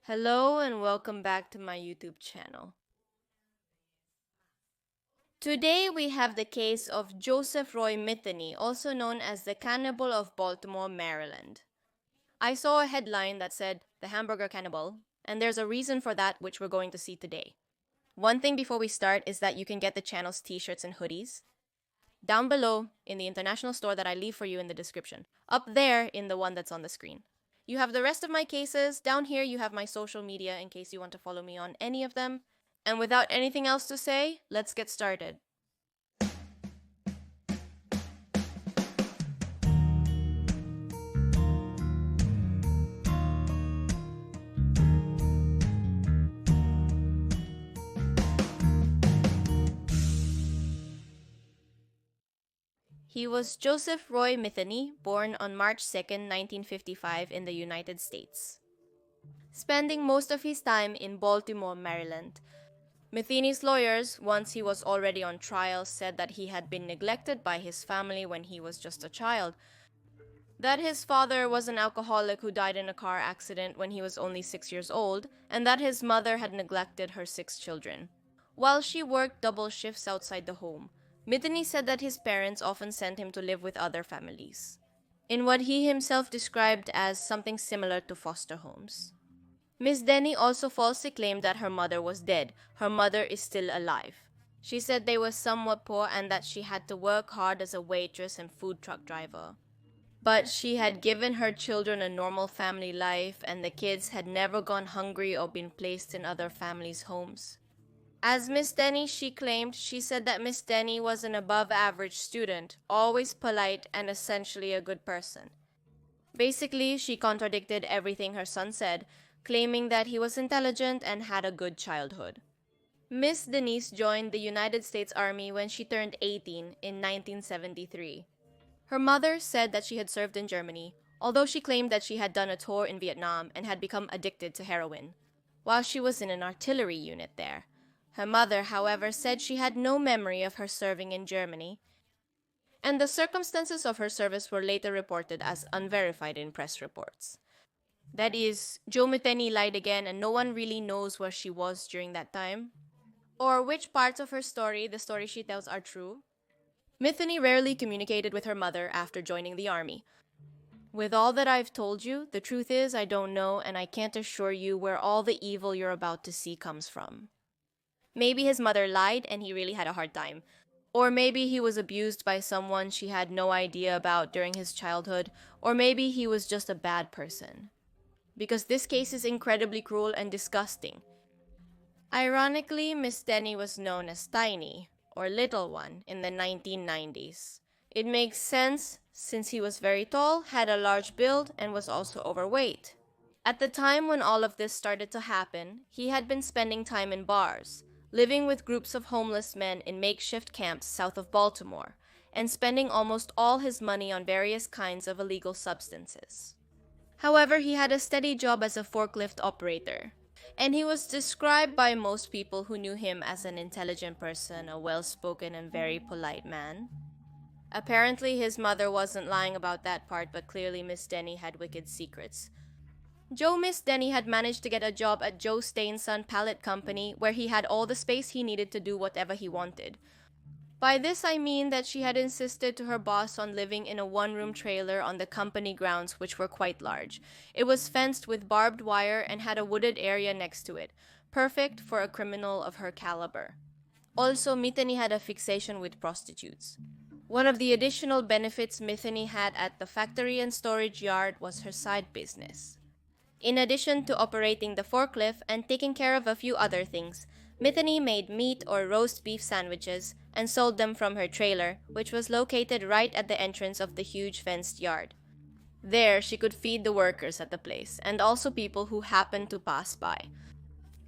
Hello and welcome back to my YouTube channel. Today we have the case of Joseph Roy Mitheny, also known as the Cannibal of Baltimore, Maryland. I saw a headline that said, "The Hamburger Cannibal," and there's a reason for that which we're going to see today. One thing before we start is that you can get the channel's t-shirts and hoodies down below in the international store that I leave for you in the description, up there in the one that's on the screen. You have the rest of my cases. Down here you have my social media in case you want to follow me on any of them. And without anything else to say, let's get started. He was Joseph Roy Mitheny, born on March 2nd, 1955 in the United States. Spending most of his time in Baltimore, Maryland, Mitheny's lawyers, once he was already on trial, said that he had been neglected by his family when he was just a child, that his father was an alcoholic who died in a car accident when he was only 6 years old, and that his mother had neglected her 6 children. While she worked double shifts outside the home, Mitheny said that his parents often sent him to live with other families, in what he himself described as something similar to foster homes. Miss Denny also falsely claimed that her mother was dead. Her mother is still alive. She said they were somewhat poor and that she had to work hard as a waitress and food truck driver. But she had given her children a normal family life, and the kids had never gone hungry or been placed in other families' homes. As Miss Denny, she said that Miss Denny was an above-average student, always polite and essentially a good person. Basically, she contradicted everything her son said, claiming that he was intelligent and had a good childhood. Miss Denise joined the United States Army when she turned 18 in 1973. Her mother said that she had served in Germany, although she claimed that she had done a tour in Vietnam and had become addicted to heroin, while she was in an artillery unit there. Her mother, however, said she had no memory of her serving in Germany, and the circumstances of her service were later reported as unverified in press reports. That is, Jo Mitheny lied again and no one really knows where she was during that time, or which parts of her story, the story she tells, are true. Mitheny rarely communicated with her mother after joining the army. "With all that I've told you, the truth is I don't know, and I can't assure you where all the evil you're about to see comes from." Maybe his mother lied and he really had a hard time. Or maybe he was abused by someone she had no idea about during his childhood, or maybe he was just a bad person. Because this case is incredibly cruel and disgusting. Ironically, Miss Denny was known as Tiny, or Little One, in the 1990s. It makes sense since he was very tall, had a large build, and was also overweight. At the time when all of this started to happen, he had been spending time in bars, living with groups of homeless men in makeshift camps south of Baltimore, and spending almost all his money on various kinds of illegal substances. However, he had a steady job as a forklift operator, and he was described by most people who knew him as an intelligent person, a well-spoken and very polite man. Apparently, his mother wasn't lying about that part, but clearly Miss Denny had wicked secrets. Miss Denny had managed to get a job at Joe Stain's Son Pallet Company, where he had all the space he needed to do whatever he wanted. By this I mean that she had insisted to her boss on living in a one-room trailer on the company grounds, which were quite large. It was fenced with barbed wire and had a wooded area next to it, perfect for a criminal of her caliber. Also, Mitheny had a fixation with prostitutes. One of the additional benefits Mitheny had at the factory and storage yard was her side business. In addition to operating the forklift and taking care of a few other things, Mitheny made meat or roast beef sandwiches and sold them from her trailer, which was located right at the entrance of the huge fenced yard. There, she could feed the workers at the place, and also people who happened to pass by.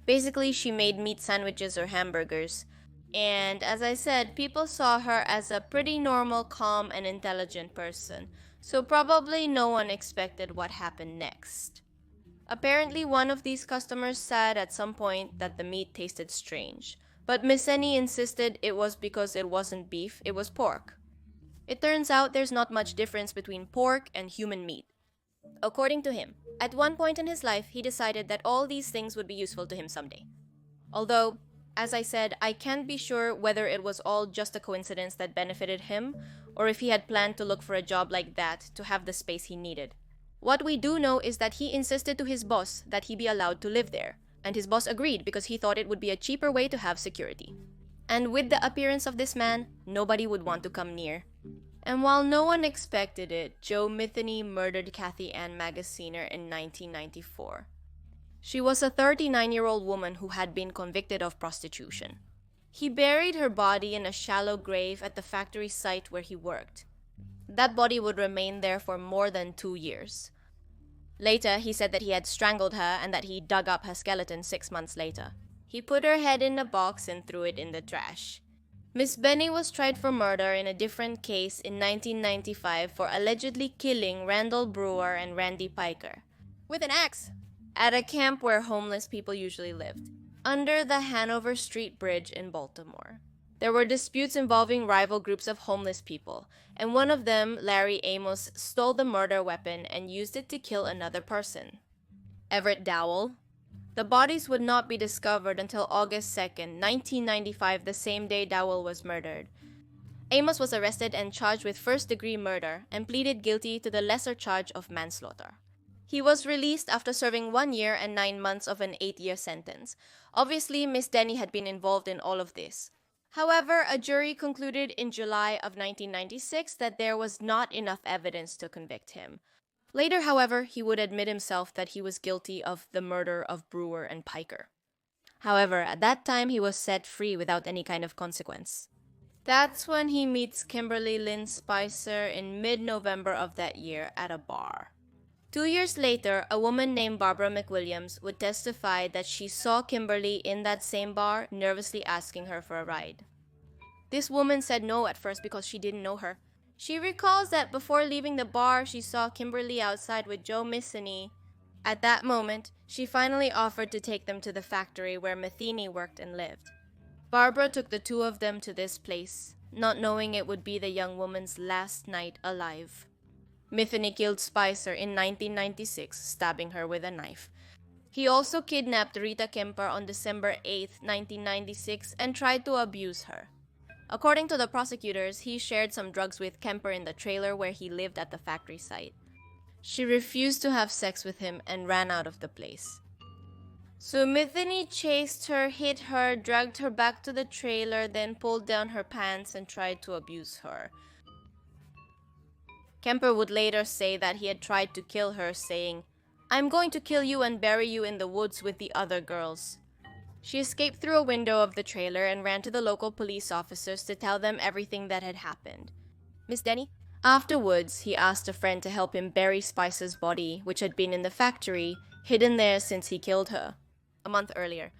Basically, she made meat sandwiches or hamburgers, and as I said, people saw her as a pretty normal, calm, and intelligent person, so probably no one expected what happened next. Apparently, one of these customers said at some point that the meat tasted strange, but Miss Denny insisted it was because it wasn't beef, it was pork. It turns out there's not much difference between pork and human meat. According to him, at one point in his life, he decided that all these things would be useful to him someday. Although, as I said, I can't be sure whether it was all just a coincidence that benefited him, or if he had planned to look for a job like that to have the space he needed. What we do know is that he insisted to his boss that he be allowed to live there, and his boss agreed because he thought it would be a cheaper way to have security. And with the appearance of this man, nobody would want to come near. And while no one expected it, Joe Metheny murdered Kathy Ann Magaziner in 1994. She was a 39-year-old woman who had been convicted of prostitution. He buried her body in a shallow grave at the factory site where he worked. That body would remain there for more than 2 years. Later, he said that he had strangled her and that he dug up her skeleton 6 months later. He put her head in a box and threw it in the trash. Miss Benny was tried for murder in a different case in 1995 for allegedly killing Randall Brewer and Randy Piker with an axe at a camp where homeless people usually lived, under the Hanover Street Bridge in Baltimore. There were disputes involving rival groups of homeless people, and one of them, Larry Amos, stole the murder weapon and used it to kill another person. Everett Dowell. The bodies would not be discovered until August 2nd, 1995, the same day Dowell was murdered. Amos was arrested and charged with first-degree murder and pleaded guilty to the lesser charge of manslaughter. He was released after serving 1 year and 9 months of an 8-year sentence. Obviously, Miss Denny had been involved in all of this. However, a jury concluded in July of 1996 that there was not enough evidence to convict him. Later, however, he would admit himself that he was guilty of the murder of Brewer and Piker. However, at that time, he was set free without any kind of consequence. That's when he meets Kimberly Lynn Spicer in mid-November of that year at a bar. 2 years later, a woman named Barbara McWilliams would testify that she saw Kimberly in that same bar, nervously asking her for a ride. This woman said no at first because she didn't know her. She recalls that before leaving the bar, she saw Kimberly outside with Joe Metheny. At that moment, she finally offered to take them to the factory where Metheny worked and lived. Barbara took the two of them to this place, not knowing it would be the young woman's last night alive. Metheny killed Spicer in 1996, stabbing her with a knife. He also kidnapped Rita Kemper on December 8, 1996, and tried to abuse her. According to the prosecutors, he shared some drugs with Kemper in the trailer where he lived at the factory site. She refused to have sex with him and ran out of the place. So Metheny chased her, hit her, dragged her back to the trailer, then pulled down her pants and tried to abuse her. Kemper would later say that he had tried to kill her, saying, "I'm going to kill you and bury you in the woods with the other girls." She escaped through a window of the trailer and ran to the local police officers to tell them everything that had happened. Miss Denny? Afterwards, he asked a friend to help him bury Spicer's body, which had been in the factory, hidden there since he killed her a month earlier.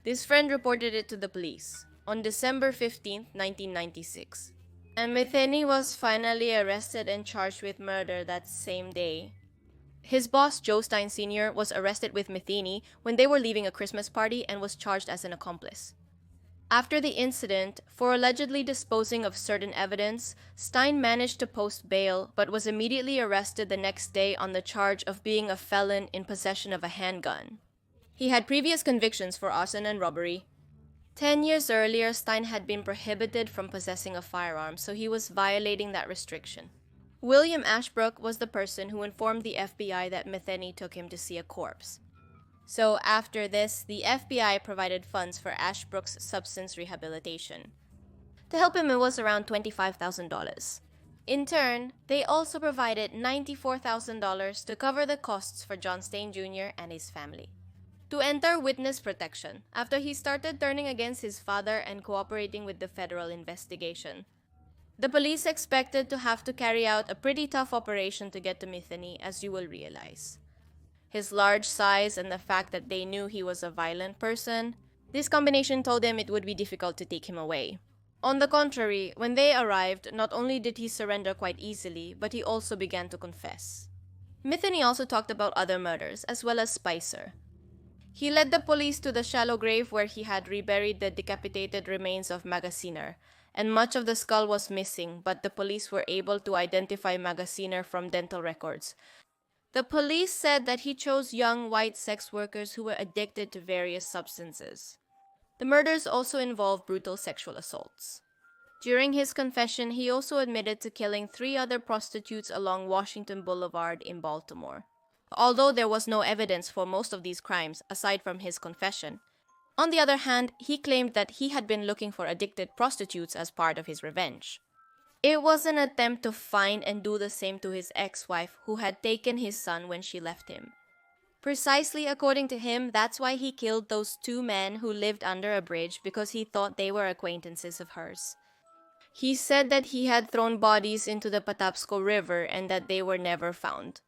This friend reported it to the police on December 15, 1996. And Metheny was finally arrested and charged with murder that same day. His boss, Joe Stein Sr., was arrested with Metheny when they were leaving a Christmas party and was charged as an accomplice. After the incident, for allegedly disposing of certain evidence, Stein managed to post bail but was immediately arrested the next day on the charge of being a felon in possession of a handgun. He had previous convictions for arson and robbery. 10 years earlier, Stein had been prohibited from possessing a firearm, so he was violating that restriction. William Ashbrook was the person who informed the FBI that Metheny took him to see a corpse. So after this, the FBI provided funds for Ashbrook's substance rehabilitation. To help him, it was around $25,000. In turn, they also provided $94,000 to cover the costs for John Stein Jr. and his family. To enter witness protection, after he started turning against his father and cooperating with the federal investigation. The police expected to have to carry out a pretty tough operation to get to Metheny, as you will realize. His large size and the fact that they knew he was a violent person, this combination told them it would be difficult to take him away. On the contrary, when they arrived, not only did he surrender quite easily, but he also began to confess. Metheny also talked about other murders, as well as Spicer. He led the police to the shallow grave where he had reburied the decapitated remains of Magaziner, and much of the skull was missing, but the police were able to identify Magaziner from dental records. The police said that he chose young white sex workers who were addicted to various substances. The murders also involved brutal sexual assaults. During his confession, he also admitted to killing 3 other prostitutes along Washington Boulevard in Baltimore, although there was no evidence for most of these crimes aside from his confession. On the other hand, he claimed that he had been looking for addicted prostitutes as part of his revenge. It was an attempt to find and do the same to his ex-wife who had taken his son when she left him. Precisely according to him, that's why he killed those 2 men who lived under a bridge, because he thought they were acquaintances of hers. He said that he had thrown bodies into the Patapsco River and that they were never found.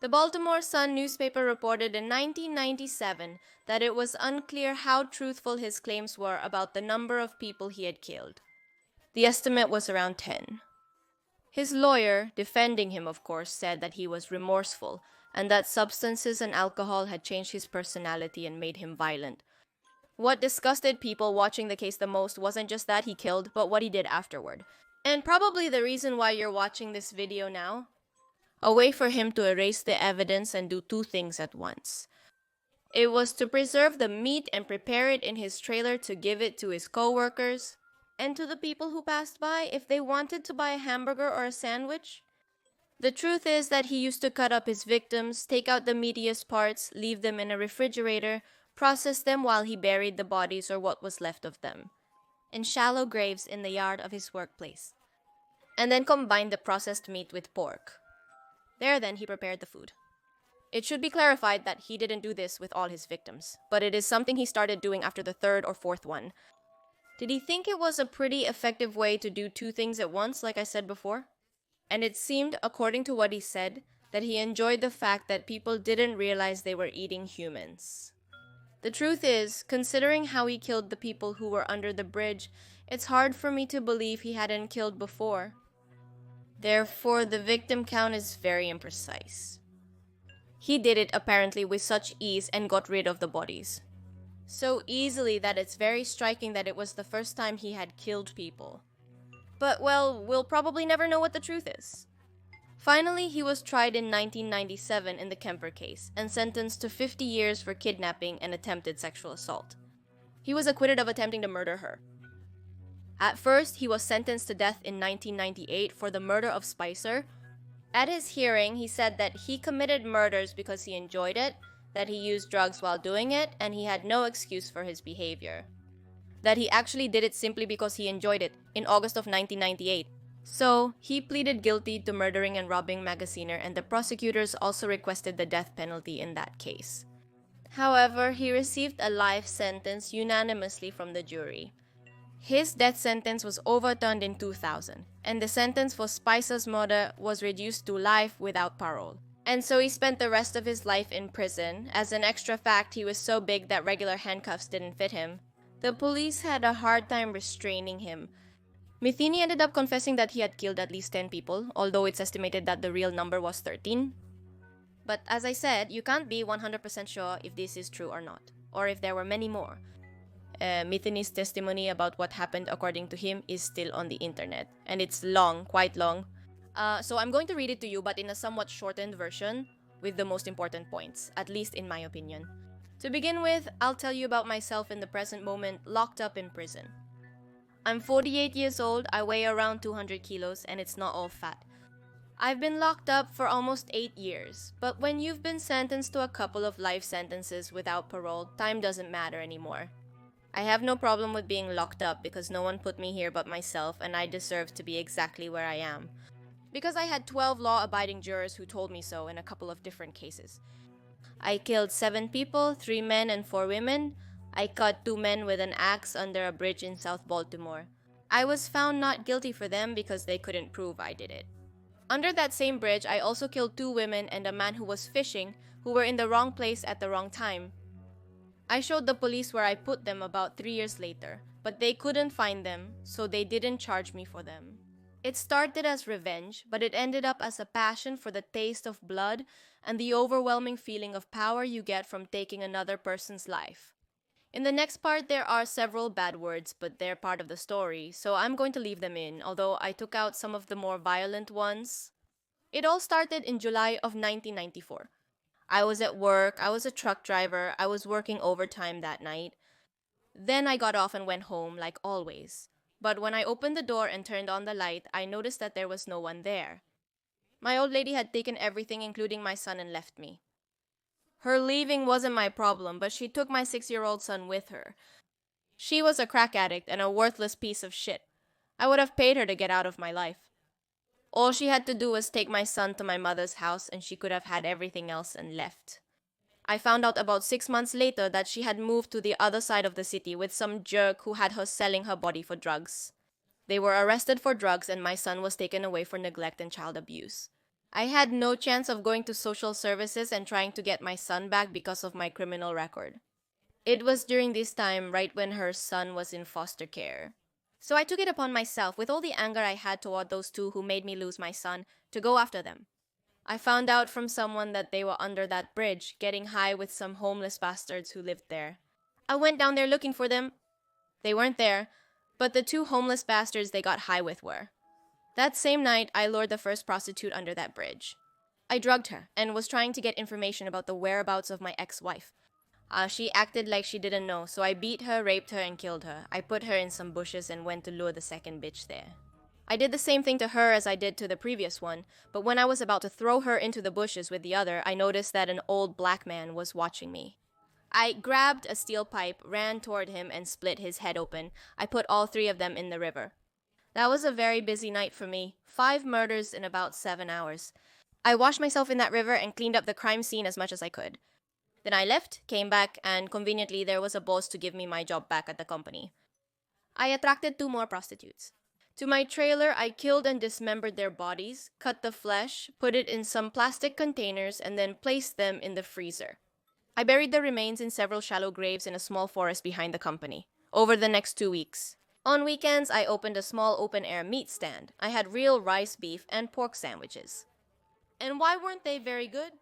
The Baltimore Sun newspaper reported in 1997 that it was unclear how truthful his claims were about the number of people he had killed. The estimate was around 10. His lawyer, defending him of course, said that he was remorseful and that substances and alcohol had changed his personality and made him violent. What disgusted people watching the case the most wasn't just that he killed, but what he did afterward. And probably the reason why you're watching this video now. A way for him to erase the evidence and do 2 things at once. It was to preserve the meat and prepare it in his trailer to give it to his co-workers and to the people who passed by if they wanted to buy a hamburger or a sandwich. The truth is that he used to cut up his victims, take out the meatiest parts, leave them in a refrigerator, process them while he buried the bodies or what was left of them in shallow graves in the yard of his workplace, and then combine the processed meat with pork. There then he prepared the food. It should be clarified that he didn't do this with all his victims, but it is something he started doing after the 3rd or 4th one. Did he think it was a pretty effective way to do 2 things at once, like I said before? And it seemed, according to what he said, that he enjoyed the fact that people didn't realize they were eating humans. The truth is, considering how he killed the people who were under the bridge, it's hard for me to believe he hadn't killed before. Therefore, the victim count is very imprecise. He did it apparently with such ease and got rid of the bodies. So easily that it's very striking that it was the first time he had killed people. But, well, we'll probably never know what the truth is. Finally, he was tried in 1997 in the Kemper case and sentenced to 50 years for kidnapping and attempted sexual assault. He was acquitted of attempting to murder her. At first, he was sentenced to death in 1998 for the murder of Spicer. At his hearing, he said that he committed murders because he enjoyed it, that he used drugs while doing it, and he had no excuse for his behavior. That he actually did it simply because he enjoyed it in August of 1998. So, he pleaded guilty to murdering and robbing Magaziner, and the prosecutors also requested the death penalty in that case. However, he received a life sentence unanimously from the jury. His death sentence was overturned in 2000, and the sentence for Spicer's murder was reduced to life without parole. And so he spent the rest of his life in prison. As an extra fact, he was so big that regular handcuffs didn't fit him. The police had a hard time restraining him. Mithini ended up confessing that he had killed at least 10 people, although it's estimated that the real number was 13. But as I said, you can't be 100% sure if this is true or not, or if there were many more. Mithini's testimony about what happened according to him is still on the internet, and it's long, quite long. So I'm going to read it to you, but in a somewhat shortened version with the most important points, at least in my opinion. To begin with, I'll tell you about myself in the present moment, locked up in prison. I'm 48 years old, I weigh around 200 kilos, and it's not all fat. I've been locked up for almost 8 years, but when you've been sentenced to a couple of life sentences without parole, time doesn't matter anymore. I have no problem with being locked up because no one put me here but myself, and I deserve to be exactly where I am. Because I had 12 law-abiding jurors who told me so in a couple of different cases. I killed 7 people, 3 men and 4 women. I cut 2 men with an axe under a bridge in South Baltimore. I was found not guilty for them because they couldn't prove I did it. Under that same bridge, I also killed 2 women and a man who was fishing, who were in the wrong place at the wrong time. I showed the police where I put them about 3 years later, but they couldn't find them, so they didn't charge me for them. It started as revenge, but it ended up as a passion for the taste of blood and the overwhelming feeling of power you get from taking another person's life. In the next part, there are several bad words, but they're part of the story, so I'm going to leave them in, although I took out some of the more violent ones. It all started in July of 1994. I was at work, I was a truck driver, I was working overtime that night. Then I got off and went home, like always. But when I opened the door and turned on the light, I noticed that there was no one there. My old lady had taken everything, including my son, and left me. Her leaving wasn't my problem, but she took my 6-year-old son with her. She was a crack addict and a worthless piece of shit. I would have paid her to get out of my life. All she had to do was take my son to my mother's house, and she could have had everything else and left. I found out about 6 months later that she had moved to the other side of the city with some jerk who had her selling her body for drugs. They were arrested for drugs, and my son was taken away for neglect and child abuse. I had no chance of going to social services and trying to get my son back because of my criminal record. It was during this time, right when her son was in foster care. So I took it upon myself, with all the anger I had toward those two who made me lose my son, to go after them. I found out from someone that they were under that bridge, getting high with some homeless bastards who lived there. I went down there looking for them. They weren't there, but the two homeless bastards they got high with were. That same night, I lured the first prostitute under that bridge. I drugged her and was trying to get information about the whereabouts of my ex-wife. She acted like she didn't know, so I beat her, raped her, and killed her. I put her in some bushes and went to lure the second bitch there. I did the same thing to her as I did to the previous one, but when I was about to throw her into the bushes with the other, I noticed that an old black man was watching me. I grabbed a steel pipe, ran toward him, and split his head open. I put all three of them in the river. That was a very busy night for me. 5 murders in about 7 hours. I washed myself in that river and cleaned up the crime scene as much as I could. Then I left, came back, and conveniently there was a boss to give me my job back at the company. I attracted 2 more prostitutes. To my trailer, I killed and dismembered their bodies, cut the flesh, put it in some plastic containers, and then placed them in the freezer. I buried the remains in several shallow graves in a small forest behind the company. Over the next 2 weeks. On weekends, I opened a small open-air meat stand. I had real rice beef and pork sandwiches. And why weren't they very good?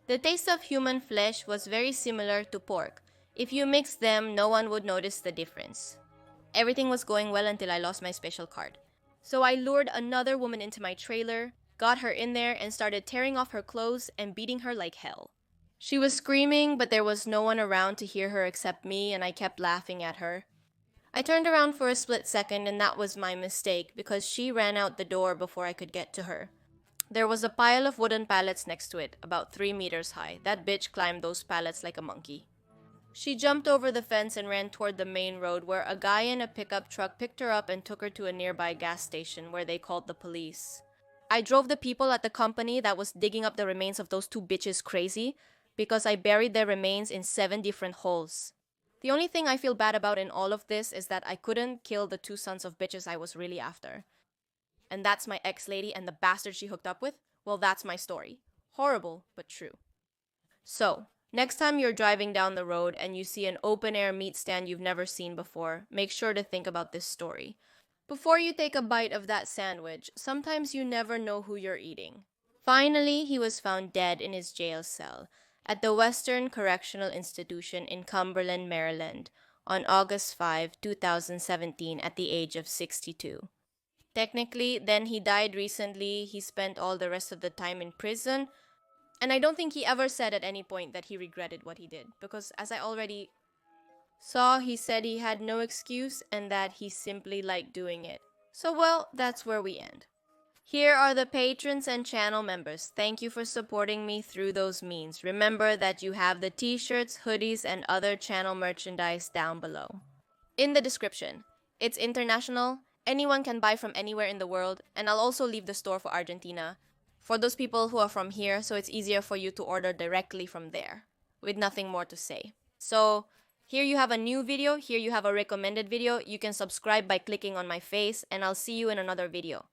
The taste of human flesh was very similar to pork. If you mixed them, no one would notice the difference. Everything was going well until I lost my special card. So I lured another woman into my trailer, got her in there, and started tearing off her clothes and beating her like hell. She was screaming, but there was no one around to hear her except me, and I kept laughing at her. I turned around for a split second, and that was my mistake, because she ran out the door before I could get to her. There was a pile of wooden pallets next to it, about 3 meters high. That bitch climbed those pallets like a monkey. She jumped over the fence and ran toward the main road, where a guy in a pickup truck picked her up and took her to a nearby gas station, where they called the police. I drove the people at the company that was digging up the remains of those 2 bitches crazy, because I buried their remains in 7 different holes. The only thing I feel bad about in all of this is that I couldn't kill the 2 sons of bitches I was really after. And that's my ex-lady and the bastard she hooked up with? Well, that's my story. Horrible, but true. So, next time you're driving down the road and you see an open-air meat stand you've never seen before, make sure to think about this story. Before you take a bite of that sandwich, sometimes you never know who you're eating. Finally, he was found dead in his jail cell at the Western Correctional Institution in Cumberland, Maryland, on August 5, 2017, at the age of 62. Technically, then he died recently. He spent all the rest of the time in prison. And I don't think he ever said at any point that he regretted what he did. Because as I already saw, he said he had no excuse and that he simply liked doing it. So well, that's where we end. Here are the patrons and channel members. Thank you for supporting me through those means. Remember that you have the t-shirts, hoodies, and other channel merchandise down below. In the description. It's international. Anyone can buy from anywhere in the world, and I'll also leave the store for Argentina, for those people who are from here, so it's easier for you to order directly from there, with nothing more to say. So, here you have a new video, here you have a recommended video. You can subscribe by clicking on my face, and I'll see you in another video.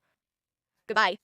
Goodbye.